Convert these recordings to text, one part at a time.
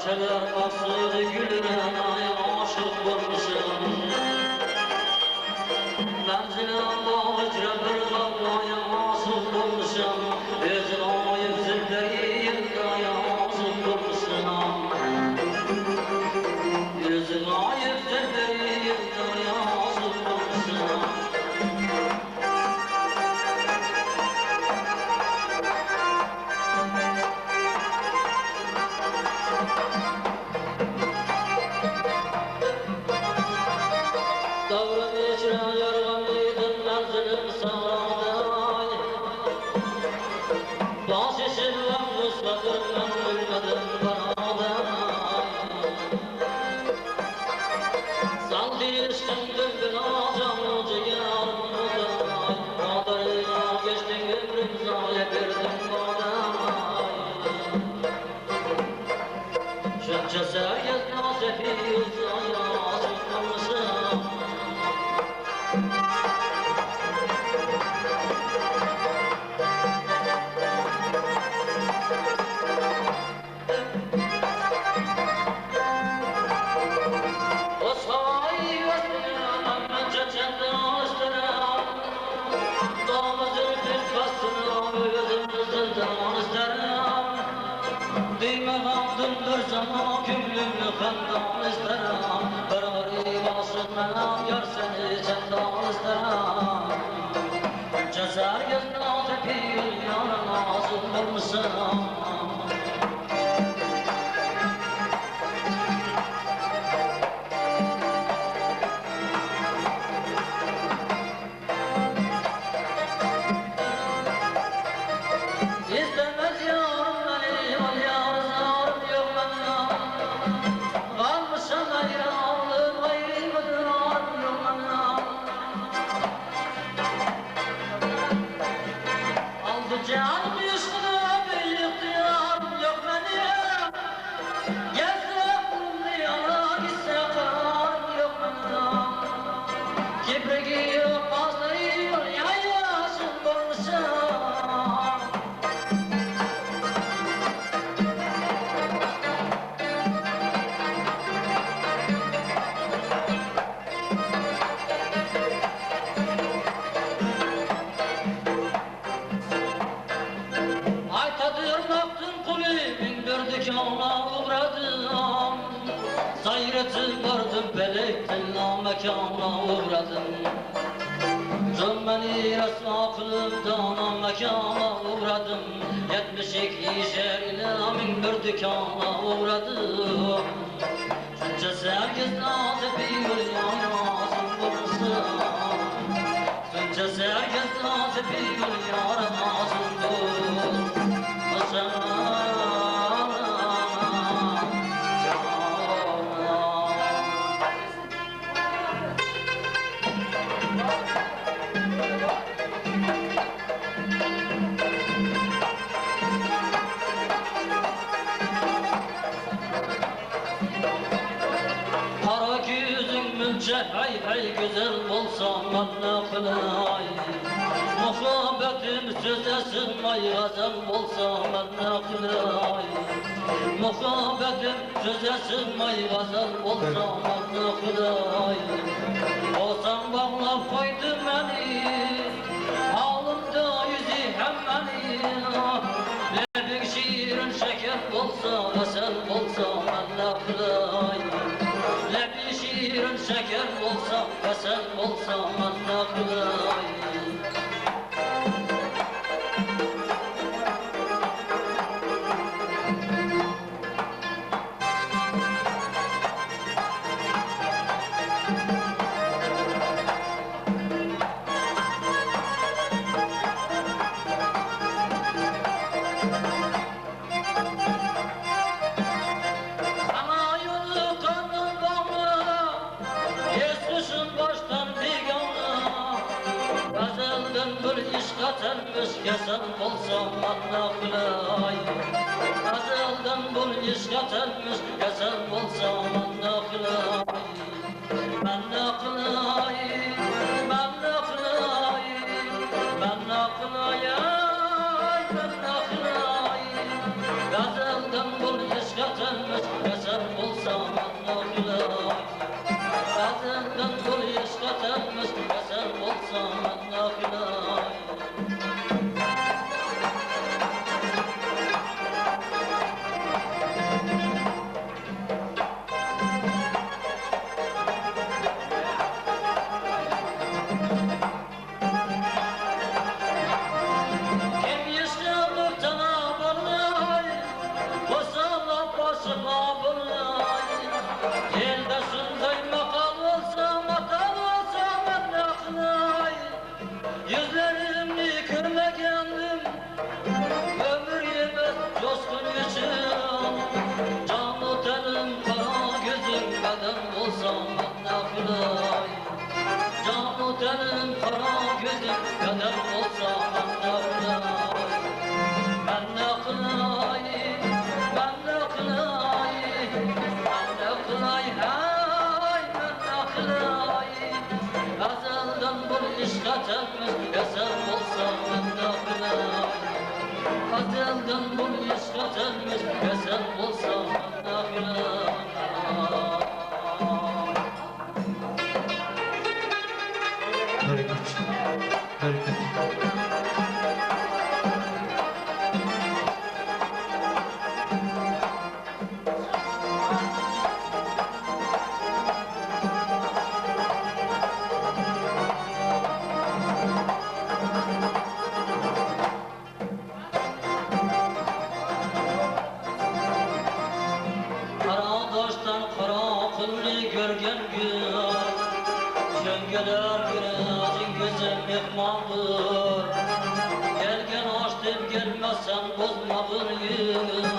Bahçeler maksudu gülüne aşık olmuşum. Menzile bağıcra bir babaya aşık olmuşum. Ezra'yı zilleri yıldaya aşık olmuşum. Ezra'yı zilleri yıldaya aşık olmuşum. Davran içine yorganıydın menzilim sağladay. Bahşişin ve musladın ben ölmedim banaday. Sanki ilişkin dümbün ağacamı ciğerimday. Kadarıyla geçtin ömrüm zaya verdim baday. Şemçe sergez nazefi uzaya çıkmamışım. Sana gönlümü fendan isterim. Bir garip olsun menam yar seni çendan isterim. Cezer gözün atepi yana nazım olmuşsun. İstemez yarım beni ol yar zarım yok bana. Kalmışım hayranlığım gayrıdır arım yok bana. Aldı canım üstüne bir ihtiyarım yok benim. Gelse aklımda yana gitse kararım yok bana. Kibreki yok fazla yiyor yayasın dolmuşum. Aytadır kulübün bir dükkanına uğradım. Sayretim vardı belekten mekana uğradım. Cömmeni resma kılıptan mekana uğradım. 72 şehrimin bir dükkanına uğradım. Çünkü sergiz nazı bir yaramazım bulsun. Çünkü sergiz nazı bir yaramazım bulsun. Kara gözün mülce hay hay güzel olsa ne kılay. Muhabbetim söze sığmay gazel olsa ne kılay. Muhabbetim söze sığmay gazel olsa ne kılay. Olsan bağlap koydu beni, halımda yüzü hem beni. Lebik şiirin şeker olsa gasel olsa ne kılay. Lebik şiirin şeker olsa gasel olsa ne kılay. Sana yolu kanın bağlı, geçmişin baştan bigana. Gazelden bir iş katarmış, kesen olsa manna kılay. Gazelden bir iş katarmış, kesen olsa manna kılay. Manna kılay, manna kılay, manna kılay, manna kılay. Gazelden bir iş katarmış, gelir gürecin gözüm mehmandır. Gelgen açtım gelmezsen bozmadın yığız.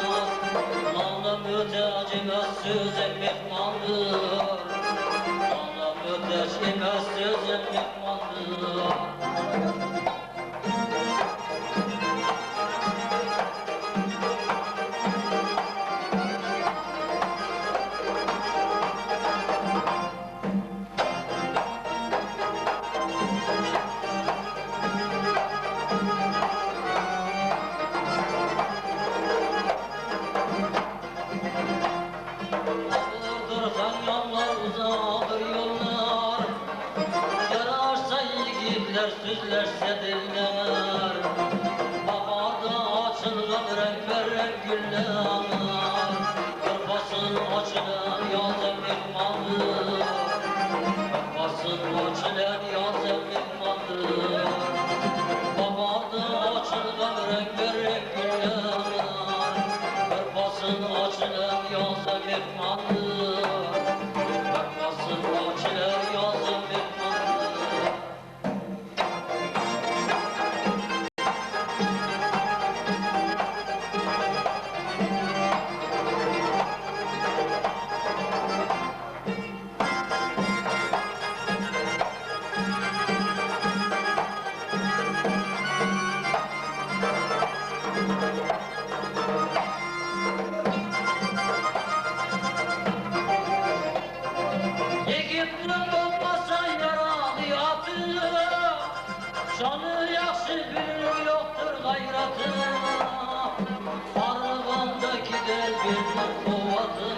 Lanım ötecime sözüm mehmandır. Lanım ötecime sözüm mehmandır. Süzlerse diller, baharda açılgan renk güller, kırpasın açılan yazın mehmandır, kırpasın açılan yazın mehmandır, baharda açılgan renk güller, kırpasın açılan yazın mehmandır, kırpasın açılan yazın mehmandır. Canı yaxşı bilir yoktur gayratı. Arvandaki der bir kuvatı.